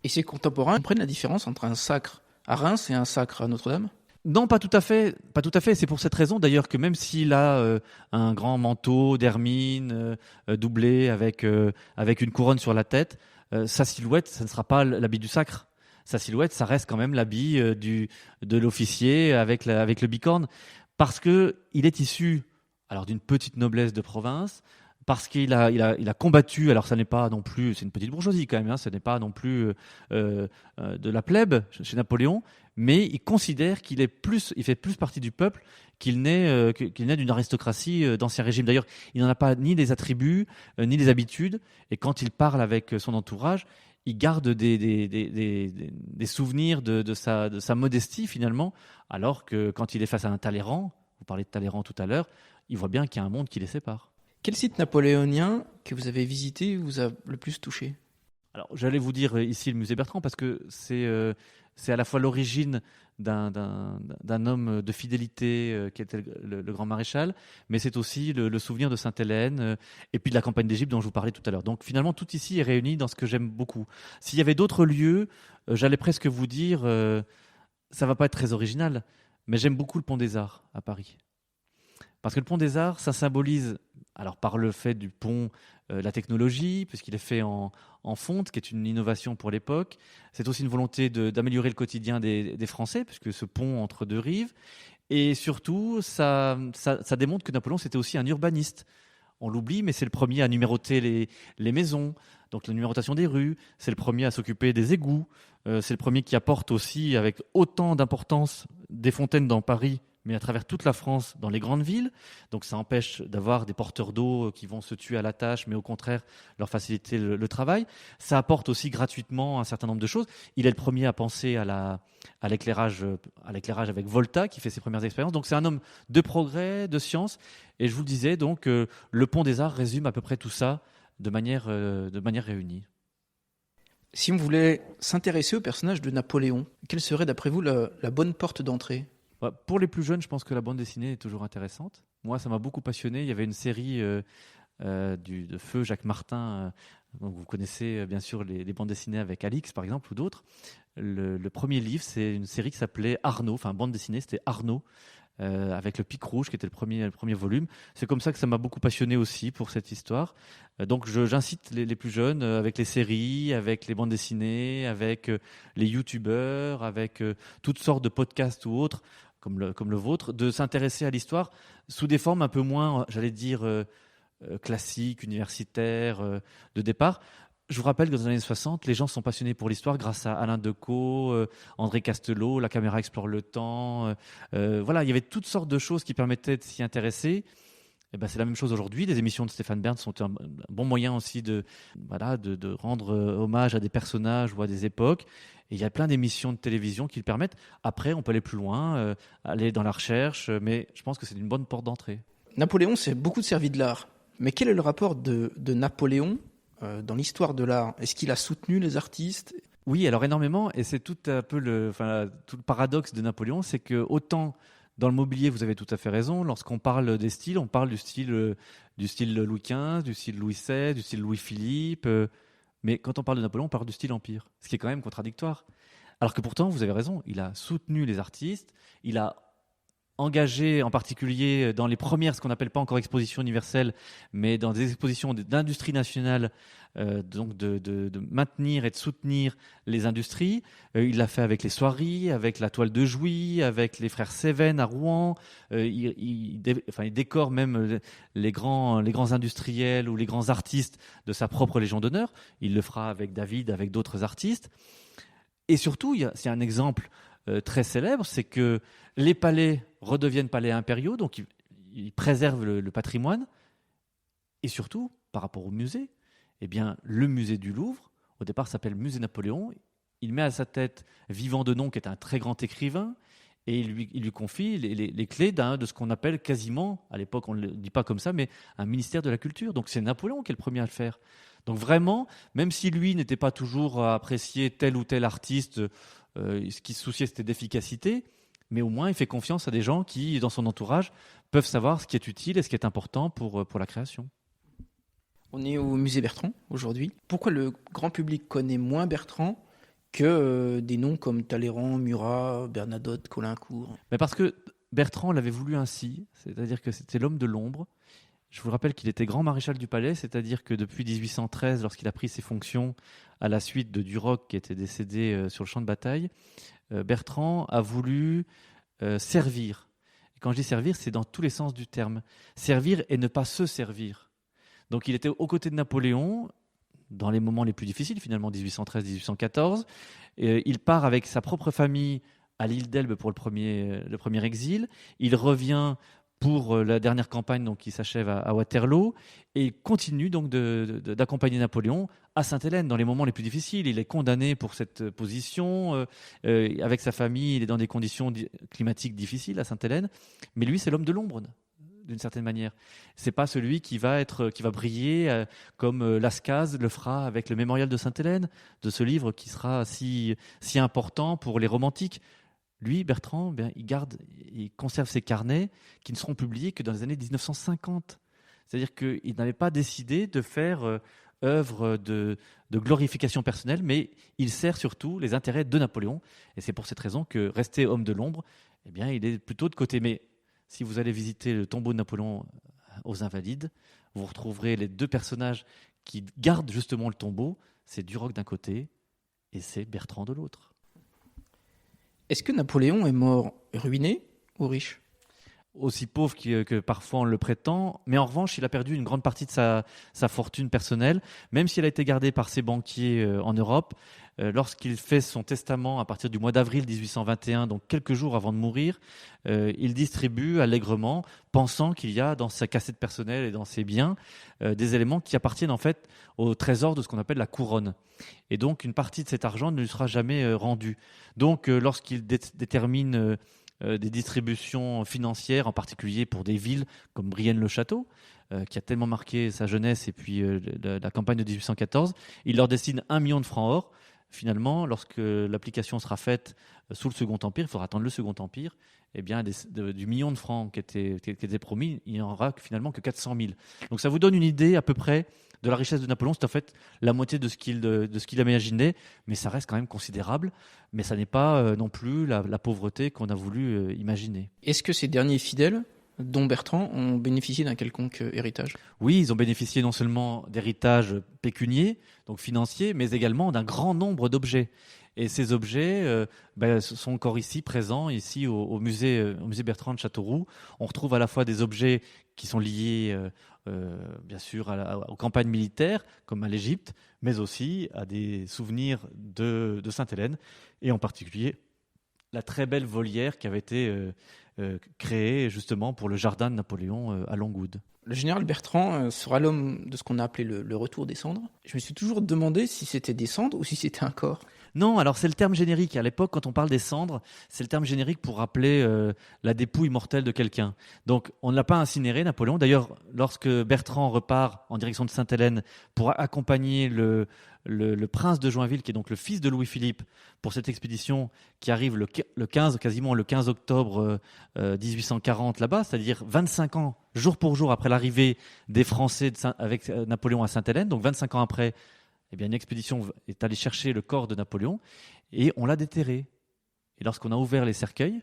Speaker 1: Et ses contemporains comprennent la différence entre un sacre à Reims et un sacre à Notre-Dame?
Speaker 2: Non, pas tout à fait. Pas tout à fait. C'est pour cette raison d'ailleurs que même s'il a un grand manteau d'hermine doublé avec une couronne sur la tête, sa silhouette, ça ne sera pas l'habit du sacre. Sa silhouette, ça reste quand même l'habit de l'officier avec le bicorne, parce que il est issu alors d'une petite noblesse de province, parce qu'il a combattu. Alors ça n'est pas non plus, c'est une petite bourgeoisie quand même, ce n'est pas non plus de la plèbe chez Napoléon, mais il considère il fait plus partie du peuple qu'il n'est d'une aristocratie d'Ancien Régime. D'ailleurs, il n'en a pas ni les attributs, ni les habitudes, et quand il parle avec son entourage, il garde des souvenirs de sa modestie finalement, alors que quand il est face à un Talleyrand, vous parlez de Talleyrand tout à l'heure, il voit bien qu'il y a un monde qui les sépare.
Speaker 1: Quel site napoléonien que vous avez visité vous a le plus touché?
Speaker 2: Alors, j'allais vous dire ici le musée Bertrand parce que c'est à la fois l'origine d'un homme de fidélité qui était le grand maréchal, mais c'est aussi le souvenir de Sainte-Hélène et puis de la campagne d'Égypte dont je vous parlais tout à l'heure. Donc finalement, tout ici est réuni dans ce que j'aime beaucoup. S'il y avait d'autres lieux, j'allais presque vous dire, ça va pas être très original, mais j'aime beaucoup le Pont des Arts à Paris. Parce que le Pont des Arts, ça symbolise, alors par le fait du pont, la technologie, puisqu'il est fait en fonte, qui est une innovation pour l'époque. C'est aussi une volonté d'améliorer le quotidien des Français, puisque ce pont entre deux rives. Et surtout, ça démontre que Napoléon, c'était aussi un urbaniste. On l'oublie, mais c'est le premier à numéroter les maisons, donc la numérotation des rues. C'est le premier à s'occuper des égouts. C'est le premier qui apporte aussi, avec autant d'importance, des fontaines dans Paris, mais à travers toute la France, dans les grandes villes. Donc ça empêche d'avoir des porteurs d'eau qui vont se tuer à la tâche, mais au contraire, leur faciliter le travail. Ça apporte aussi gratuitement un certain nombre de choses. Il est le premier à penser à l'éclairage avec Volta, qui fait ses premières expériences. Donc c'est un homme de progrès, de science. Et je vous le disais, donc, le Pont des Arts résume à peu près tout ça de manière réunie.
Speaker 1: Si on voulait s'intéresser au personnage de Napoléon, quelle serait d'après vous la bonne porte d'entrée ?
Speaker 2: Pour les plus jeunes, je pense que la bande dessinée est toujours intéressante. Moi, ça m'a beaucoup passionné. Il y avait une série de Feu Jacques Martin. Donc vous connaissez bien sûr les bandes dessinées avec Alix, par exemple, ou d'autres. Le premier livre, c'est une série qui s'appelait Arnaud. Enfin, bande dessinée, c'était Arnaud, avec le Pic Rouge, qui était le premier volume. C'est comme ça que ça m'a beaucoup passionné aussi pour cette histoire. Donc j'incite les plus jeunes, avec les séries, avec les bandes dessinées, avec les youtubeurs, avec toutes sortes de podcasts ou autres, comme le vôtre, de s'intéresser à l'histoire sous des formes un peu moins, j'allais dire, classiques, universitaires, de départ. Je vous rappelle que dans les années 60, les gens sont passionnés pour l'histoire grâce à Alain Decaux, André Castelot, La caméra explore le temps. Voilà, il y avait toutes sortes de choses qui permettaient de s'y intéresser. Et ben, c'est la même chose aujourd'hui. Les émissions de Stéphane Bern sont un bon moyen aussi de rendre hommage à des personnages ou à des époques. Et il y a plein d'émissions de télévision qui le permettent. Après, on peut aller plus loin, aller dans la recherche, mais je pense que c'est une bonne porte d'entrée.
Speaker 1: Napoléon s'est beaucoup servi de l'art. Mais quel est le rapport de Napoléon dans l'histoire de l'art? Est-ce qu'il a soutenu les artistes?
Speaker 2: Oui, alors énormément. Et c'est tout un peu tout le paradoxe de Napoléon, c'est que autant dans le mobilier, vous avez tout à fait raison. Lorsqu'on parle des styles, on parle du style Louis XV, du style Louis XVI, du style Louis-Philippe. Mais quand on parle de Napoléon, on parle du style Empire, ce qui est quand même contradictoire. Alors que pourtant, vous avez raison, il a soutenu les artistes, il a engagé en particulier dans les premières, ce qu'on n'appelle pas encore expositions universelles, mais dans des expositions d'industrie nationale, donc de maintenir et de soutenir les industries. Il l'a fait avec les Soieries, avec la Toile de Jouy, avec les frères Cévennes à Rouen. Il décore même les grands industriels ou les grands artistes de sa propre Légion d'honneur. Il le fera avec David, avec d'autres artistes. Et surtout, c'est un exemple très célèbre, c'est que les palais redeviennent palais impériaux, donc ils préservent le patrimoine. Et surtout, par rapport au musée, eh bien, le musée du Louvre, au départ s'appelle Musée Napoléon. Il met à sa tête Vivant Denon, qui est un très grand écrivain, et il lui confie les clés de ce qu'on appelle quasiment, à l'époque on ne le dit pas comme ça, mais un ministère de la culture. Donc c'est Napoléon qui est le premier à le faire. Donc vraiment, même si lui n'était pas toujours à apprécier tel ou tel artiste, ce qui se souciait c'était d'efficacité, mais au moins il fait confiance à des gens qui, dans son entourage, peuvent savoir ce qui est utile et ce qui est important pour la création.
Speaker 1: On est au musée Bertrand aujourd'hui. Pourquoi le grand public connaît moins Bertrand que des noms comme Talleyrand, Murat, Bernadotte, Caulaincourt?
Speaker 2: Mais parce que Bertrand l'avait voulu ainsi, c'est-à-dire que c'était l'homme de l'ombre. Je vous rappelle qu'il était grand maréchal du palais, c'est-à-dire que depuis 1813, lorsqu'il a pris ses fonctions à la suite de Duroc qui était décédé sur le champ de bataille, Bertrand a voulu servir. Et quand je dis servir, c'est dans tous les sens du terme. Servir et ne pas se servir. Donc il était aux côtés de Napoléon dans les moments les plus difficiles, finalement 1813-1814. Il part avec sa propre famille à l'île d'Elbe pour le premier exil. Il revient pour la dernière campagne donc, qui s'achève à Waterloo et il continue donc d'accompagner Napoléon à Sainte-Hélène dans les moments les plus difficiles. Il est condamné pour cette position. Avec sa famille, il est dans des conditions climatiques difficiles à Sainte-Hélène. Mais lui, c'est l'homme de l'ombre. d'une certaine manière. C'est pas celui qui va briller comme Lascaz le fera avec le Mémorial de Sainte-Hélène, de ce livre qui sera si important pour les romantiques. Lui, Bertrand, il conserve ses carnets qui ne seront publiés que dans les années 1950. C'est-à-dire qu'il n'avait pas décidé de faire œuvre de glorification personnelle, mais il sert surtout les intérêts de Napoléon. Et c'est pour cette raison que, resté homme de l'ombre, eh bien, il est plutôt de côté. Mais si vous allez visiter le tombeau de Napoléon aux Invalides, vous retrouverez les deux personnages qui gardent justement le tombeau. C'est Duroc d'un côté et c'est Bertrand de l'autre.
Speaker 1: Est-ce que Napoléon est mort ruiné ou riche ?
Speaker 2: Aussi pauvre que parfois on le prétend, mais en revanche, il a perdu une grande partie de sa fortune personnelle, même si elle a été gardée par ses banquiers en Europe. Lorsqu'il fait son testament à partir du mois d'avril 1821, donc quelques jours avant de mourir, il distribue allègrement, pensant qu'il y a dans sa cassette personnelle et dans ses biens des éléments qui appartiennent en fait au trésor de ce qu'on appelle la couronne. Et donc une partie de cet argent ne lui sera jamais rendue. Donc lorsqu'il détermine des distributions financières, en particulier pour des villes comme Brienne-le-Château, qui a tellement marqué sa jeunesse et puis la campagne de 1814. Il leur destine 1 million de francs or. Finalement, lorsque l'application sera faite sous le Second Empire, il faudra attendre le Second Empire, eh bien, du million de francs qui était promis, il n'y en aura finalement que 400 000. Donc ça vous donne une idée à peu près de la richesse de Napoléon. C'est en fait la moitié de ce qu'il imaginait, mais ça reste quand même considérable. Mais ça n'est pas non plus la pauvreté qu'on a voulu imaginer.
Speaker 1: Est-ce que ces derniers fidèles, dont Bertrand, ont bénéficié d'un quelconque héritage ?
Speaker 2: Oui, ils ont bénéficié non seulement d'héritages pécuniers, donc financiers, mais également d'un grand nombre d'objets. Et ces objets sont encore ici, présents, ici au musée Bertrand de Châteauroux. On retrouve à la fois des objets qui sont liés, bien sûr, aux campagnes militaires, comme à l'Égypte, mais aussi à des souvenirs de Sainte-Hélène, et en particulier la très belle volière qui avait été créée justement pour le jardin de Napoléon à Longwood.
Speaker 1: Le général Bertrand sera l'homme de ce qu'on a appelé le retour des cendres. Je me suis toujours demandé si c'était des cendres ou si c'était un corps.
Speaker 2: Non, alors c'est le terme générique. À l'époque, quand on parle des cendres, c'est le terme générique pour rappeler la dépouille mortelle de quelqu'un. Donc, on ne l'a pas incinéré, Napoléon. D'ailleurs, lorsque Bertrand repart en direction de Sainte-Hélène pour accompagner le prince de Joinville, qui est donc le fils de Louis-Philippe, pour cette expédition qui arrive quasiment le 15 octobre 1840 là-bas, c'est-à-dire 25 ans, jour pour jour, après l'arrivée des Français avec Napoléon à Sainte-Hélène, donc 25 ans après, eh bien, une expédition est allée chercher le corps de Napoléon et on l'a déterré. Et lorsqu'on a ouvert les cercueils,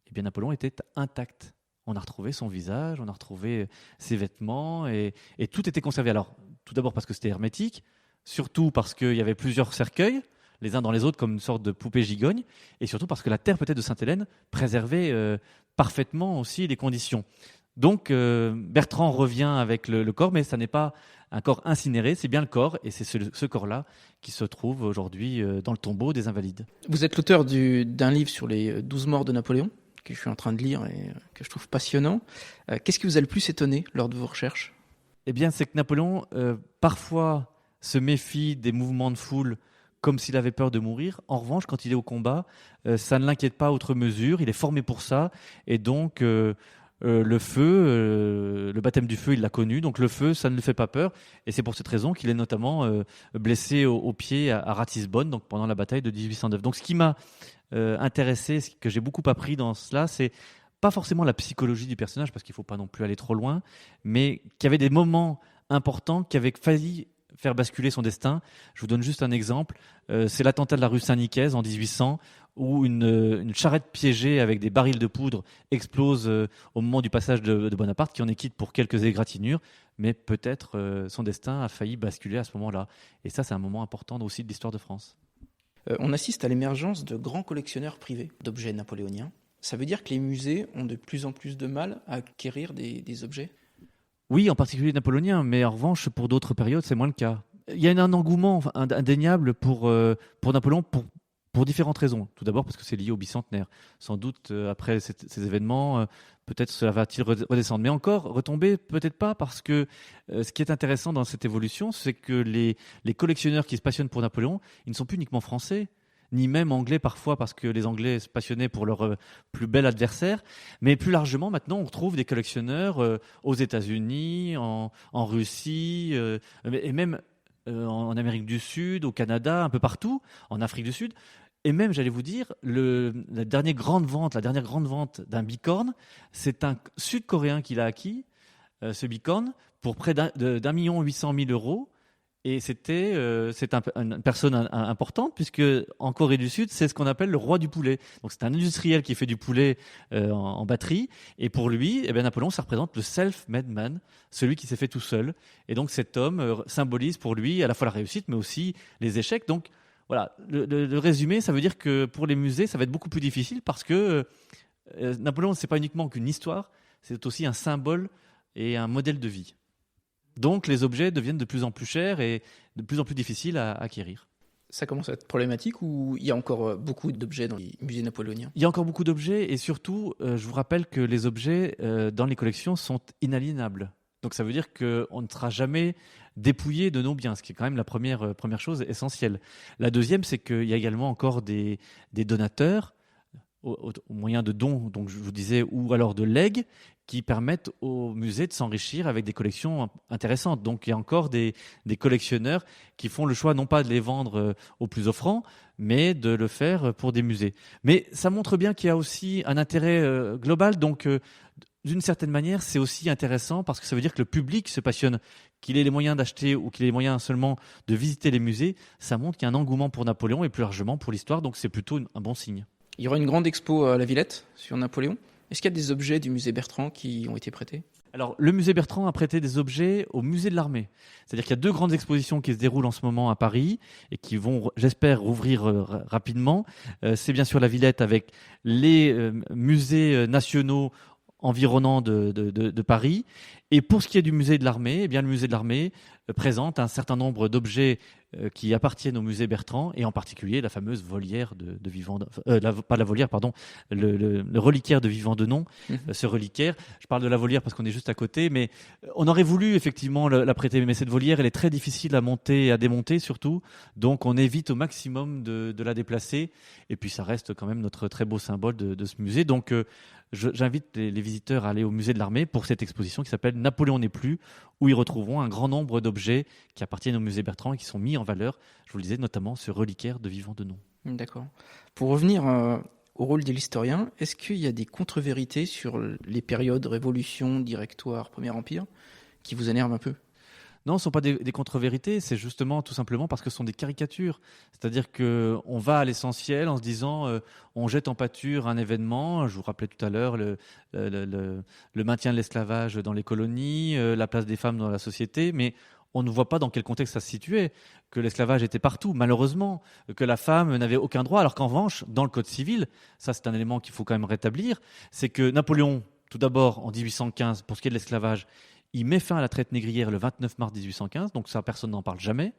Speaker 2: eh bien, Napoléon était intact. On a retrouvé son visage, on a retrouvé ses vêtements et tout était conservé. Alors, tout d'abord parce que c'était hermétique, surtout parce qu'il y avait plusieurs cercueils, les uns dans les autres comme une sorte de poupée gigogne, et surtout parce que la terre peut-être de Sainte-Hélène préservait parfaitement aussi les conditions. Donc Bertrand revient avec le corps, mais ça n'est pas un corps incinéré, c'est bien le corps, et c'est ce corps-là qui se trouve aujourd'hui dans le tombeau des Invalides.
Speaker 1: Vous êtes l'auteur d'un livre sur les 12 morts de Napoléon, que je suis en train de lire et que je trouve passionnant. Qu'est-ce qui vous a le plus étonné lors de vos recherches ?
Speaker 2: Eh bien, c'est que Napoléon, parfois, se méfie des mouvements de foule comme s'il avait peur de mourir. En revanche, quand il est au combat, ça ne l'inquiète pas outre mesure, il est formé pour ça, et donc le feu, le baptême du feu, il l'a connu, donc le feu, ça ne lui fait pas peur, et c'est pour cette raison qu'il est notamment blessé au pied à Ratisbonne, donc pendant la bataille de 1809. Donc ce qui m'a intéressé, ce que j'ai beaucoup appris dans cela, c'est pas forcément la psychologie du personnage, parce qu'il ne faut pas non plus aller trop loin, mais qu'il y avait des moments importants qui avaient failli faire basculer son destin. Je vous donne juste un exemple. C'est l'attentat de la rue Saint-Nicaise en 1800, où une charrette piégée avec des barils de poudre explose au moment du passage de Bonaparte, qui en est quitte pour quelques égratignures, mais peut-être son destin a failli basculer à ce moment-là. Et ça, c'est un moment important aussi de l'histoire de France.
Speaker 1: On assiste à l'émergence de grands collectionneurs privés d'objets napoléoniens. Ça veut dire que les musées ont de plus en plus de mal à acquérir des objets ?
Speaker 2: Oui, en particulier napoléonien, mais en revanche, pour d'autres périodes, c'est moins le cas. Il y a un engouement indéniable pour Napoléon pour différentes raisons. Tout d'abord parce que c'est lié au bicentenaire. Sans doute, après ces événements, peut-être cela va-t-il redescendre. Mais encore, retomber, peut-être pas, parce que ce qui est intéressant dans cette évolution, c'est que les collectionneurs qui se passionnent pour Napoléon, ils ne sont plus uniquement français. ni même anglais parfois, parce que les Anglais se passionnaient pour leur plus bel adversaire. Mais plus largement, maintenant, on retrouve des collectionneurs aux États-Unis, en Russie, et même en Amérique du Sud, au Canada, un peu partout, en Afrique du Sud. Et même, j'allais vous dire, la dernière grande vente d'un bicorne, c'est un Sud-Coréen qui l'a acquis, ce bicorne, pour près d'1,8 million €. Et c'est une personne importante, puisque en Corée du Sud, c'est ce qu'on appelle le roi du poulet. Donc c'est un industriel qui fait du poulet en batterie. Et pour lui, Napoléon, ça représente le self-made man, celui qui s'est fait tout seul. Et donc cet homme symbolise pour lui à la fois la réussite, mais aussi les échecs. Donc voilà, le résumé, ça veut dire que pour les musées, ça va être beaucoup plus difficile, parce que Napoléon, c'est pas uniquement qu'une histoire, c'est aussi un symbole et un modèle de vie. Donc les objets deviennent de plus en plus chers et de plus en plus difficiles à acquérir.
Speaker 1: Ça commence à être problématique, ou il y a encore beaucoup d'objets dans les musées napoléoniens?
Speaker 2: Il y a encore beaucoup d'objets, et surtout, je vous rappelle que les objets dans les collections sont inaliénables. Donc ça veut dire qu'on ne sera jamais dépouillé de nos biens, ce qui est quand même la première chose essentielle. La deuxième, c'est qu'il y a également encore des donateurs, au moyen de dons, donc je vous disais, ou alors de legs, qui permettent au musée de s'enrichir avec des collections intéressantes. Donc il y a encore des collectionneurs qui font le choix non pas de les vendre aux plus offrants, mais de le faire pour des musées. Mais ça montre bien qu'il y a aussi un intérêt global. Donc d'une certaine manière, c'est aussi intéressant, parce que ça veut dire que le public se passionne, qu'il ait les moyens d'acheter ou qu'il ait les moyens seulement de visiter les musées. Ça montre qu'il y a un engouement pour Napoléon et plus largement pour l'histoire. Donc c'est plutôt un bon signe.
Speaker 1: Il y aura une grande expo à la Villette sur Napoléon. Est-ce qu'il y a des objets du musée Bertrand qui ont été prêtés?
Speaker 2: Alors, le musée Bertrand a prêté des objets au musée de l'Armée. C'est-à-dire qu'il y a 2 grandes expositions qui se déroulent en ce moment à Paris et qui vont, j'espère, rouvrir rapidement. C'est bien sûr la Villette, avec les musées nationaux environnants de Paris. Et pour ce qui est du musée de l'Armée, le musée de l'Armée présente un certain nombre d'objets qui appartiennent au musée Bertrand, et en particulier la fameuse volière de Vivant, pas la volière, pardon, le reliquaire de Vivant Denon. Ce reliquaire, je parle de la volière parce qu'on est juste à côté, mais on aurait voulu effectivement la prêter, mais cette volière, elle est très difficile à monter et à démonter surtout, donc on évite au maximum de la déplacer, et puis ça reste quand même notre très beau symbole de ce musée. Donc j'invite les visiteurs à aller au musée de l'Armée pour cette exposition qui s'appelle Napoléon n'est plus, où ils retrouveront un grand nombre d'objets qui appartiennent au musée Bertrand et qui sont mis en valeur, je vous le disais, notamment ce reliquaire de Vivant Denon.
Speaker 1: D'accord. Pour revenir au rôle de l'historien, est-ce qu'il y a des contre-vérités sur les périodes Révolution, Directoire, Premier Empire qui vous énervent un peu?
Speaker 2: Non, ce ne sont pas des contre-vérités, c'est justement tout simplement parce que ce sont des caricatures. C'est-à-dire qu'on va à l'essentiel en se disant on jette en pâture un événement. Je vous rappelais tout à l'heure le maintien de l'esclavage dans les colonies, la place des femmes dans la société, mais on ne voit pas dans quel contexte ça se situait, que l'esclavage était partout, malheureusement, que la femme n'avait aucun droit, alors qu'en revanche, dans le Code civil, ça c'est un élément qu'il faut quand même rétablir, c'est que Napoléon, tout d'abord en 1815, pour ce qui est de l'esclavage, il met fin à la traite négrière le 29 mars 1815, donc ça, personne n'en parle jamais.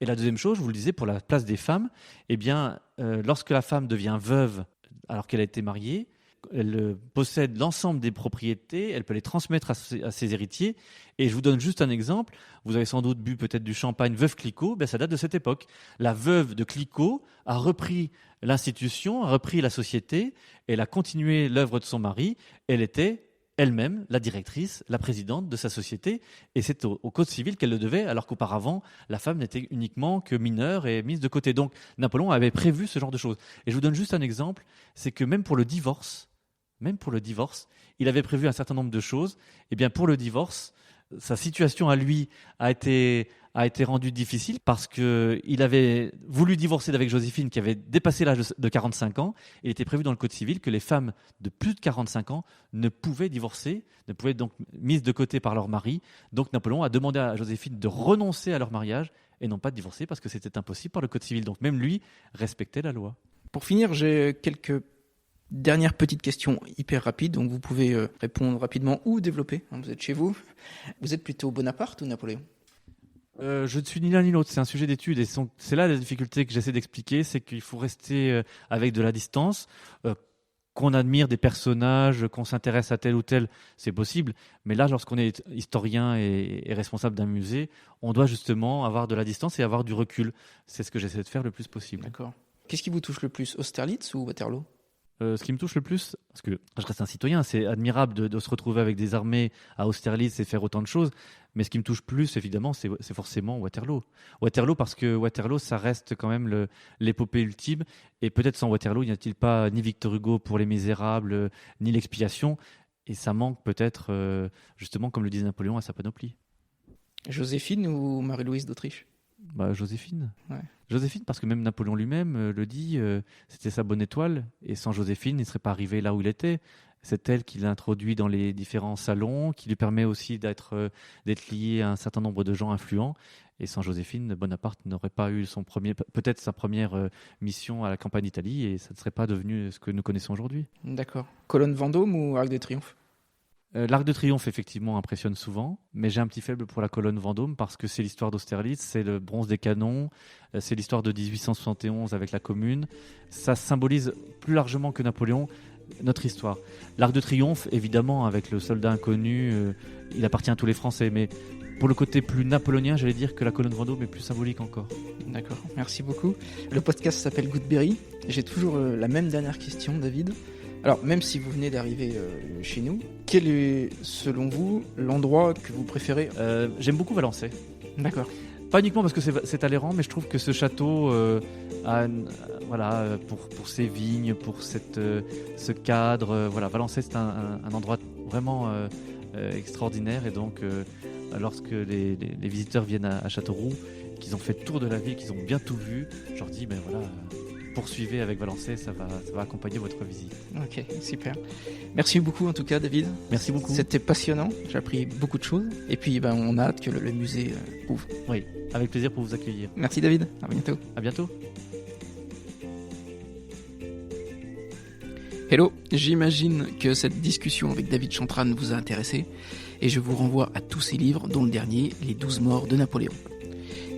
Speaker 2: Et la deuxième chose, je vous le disais, pour la place des femmes, lorsque la femme devient veuve alors qu'elle a été mariée, elle possède l'ensemble des propriétés, elle peut les transmettre à ses héritiers. Et je vous donne juste un exemple. Vous avez sans doute bu peut-être du champagne Veuve Clicquot, ça date de cette époque. La veuve de Clicquot a repris l'institution, a repris la société, elle a continué l'œuvre de son mari. Elle était elle-même la directrice, la présidente de sa société, et c'est au Code civil qu'elle le devait, alors qu'auparavant, la femme n'était uniquement que mineure et mise de côté. Donc Napoléon avait prévu ce genre de choses. Et je vous donne juste un exemple, c'est que même pour le divorce, il avait prévu un certain nombre de choses. Et bien pour le divorce, sa situation à lui a été rendue difficile parce qu'il avait voulu divorcer avec Joséphine qui avait dépassé l'âge de 45 ans. Il était prévu dans le Code civil que les femmes de plus de 45 ans ne pouvaient divorcer, ne pouvaient donc mises de côté par leur mari. Donc Napoléon a demandé à Joséphine de renoncer à leur mariage et non pas de divorcer parce que c'était impossible par le Code civil. Donc même lui respectait la loi.
Speaker 1: Pour finir, j'ai quelques dernières petites questions hyper rapides, donc vous pouvez répondre rapidement ou développer. Vous êtes chez vous. Vous êtes plutôt Bonaparte ou Napoléon ?
Speaker 2: Je ne suis ni l'un ni l'autre, c'est un sujet d'étude et c'est là la difficulté que j'essaie d'expliquer, c'est qu'il faut rester avec de la distance, qu'on admire des personnages, qu'on s'intéresse à tel ou tel, c'est possible, mais là lorsqu'on est historien et responsable d'un musée, on doit justement avoir de la distance et avoir du recul, c'est ce que j'essaie de faire le plus possible.
Speaker 1: D'accord. Qu'est-ce qui vous touche le plus, Austerlitz ou Waterloo ?
Speaker 2: Ce qui me touche le plus, parce que je reste un citoyen, c'est admirable de se retrouver avec des armées à Austerlitz et faire autant de choses. Mais ce qui me touche plus, évidemment, c'est forcément Waterloo. Waterloo, parce que Waterloo, ça reste quand même l'épopée ultime. Et peut-être sans Waterloo, n'y a-t-il pas ni Victor Hugo pour Les Misérables, ni l'Expiation. Et ça manque peut-être, justement, comme le disait Napoléon, à sa panoplie.
Speaker 1: Joséphine ou Marie-Louise d'Autriche ?
Speaker 2: Joséphine.
Speaker 1: Ouais.
Speaker 2: Joséphine, parce que même Napoléon lui-même le dit, c'était sa bonne étoile. Et sans Joséphine, il ne serait pas arrivé là où il était. C'est elle qui l'a introduit dans les différents salons, qui lui permet aussi d'être lié à un certain nombre de gens influents. Et sans Joséphine, Bonaparte n'aurait pas eu peut-être sa première mission à la campagne d'Italie, et ça ne serait pas devenu ce que nous connaissons aujourd'hui.
Speaker 1: D'accord. Colonne Vendôme ou Arc de Triomphe ?
Speaker 2: L'Arc de Triomphe, effectivement, impressionne souvent, mais j'ai un petit faible pour la colonne Vendôme parce que c'est l'histoire d'Austerlitz, c'est le bronze des canons, c'est l'histoire de 1871 avec la Commune. Ça symbolise plus largement que Napoléon notre histoire. L'Arc de Triomphe, évidemment, avec le soldat inconnu, il appartient à tous les Français, mais pour le côté plus napoléonien, j'allais dire que la colonne Vendôme est plus symbolique encore.
Speaker 1: D'accord, merci beaucoup. Le podcast s'appelle Goodberry. J'ai toujours la même dernière question, David. Alors, même si vous venez d'arriver chez nous, quel est, selon vous, l'endroit que vous préférez ?
Speaker 2: J'aime beaucoup Valençay.
Speaker 1: D'accord.
Speaker 2: Pas uniquement parce que c'est Talleyrand, mais je trouve que ce château, pour ses vignes, pour ce cadre, Valençay, c'est un endroit vraiment extraordinaire. Et donc, lorsque les visiteurs viennent à Châteauroux, qu'ils ont fait le tour de la ville, qu'ils ont bien tout vu, je leur dis, poursuivez avec Valençay, ça va accompagner votre visite.
Speaker 1: Ok, super. Merci beaucoup en tout cas, David.
Speaker 2: Merci beaucoup.
Speaker 1: C'était passionnant, j'ai appris beaucoup de choses. Et puis on a hâte que le musée ouvre.
Speaker 2: Oui, avec plaisir pour vous accueillir.
Speaker 1: Merci David, à bientôt.
Speaker 2: À bientôt.
Speaker 1: Hello, j'imagine que cette discussion avec David Chantrane vous a intéressé. Et je vous renvoie à tous ses livres, dont le dernier, Les 12 morts de Napoléon.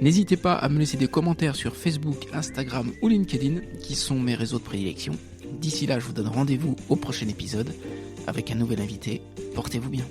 Speaker 1: N'hésitez pas à me laisser des commentaires sur Facebook, Instagram ou LinkedIn, qui sont mes réseaux de prédilection. D'ici là, je vous donne rendez-vous au prochain épisode avec un nouvel invité. Portez-vous bien.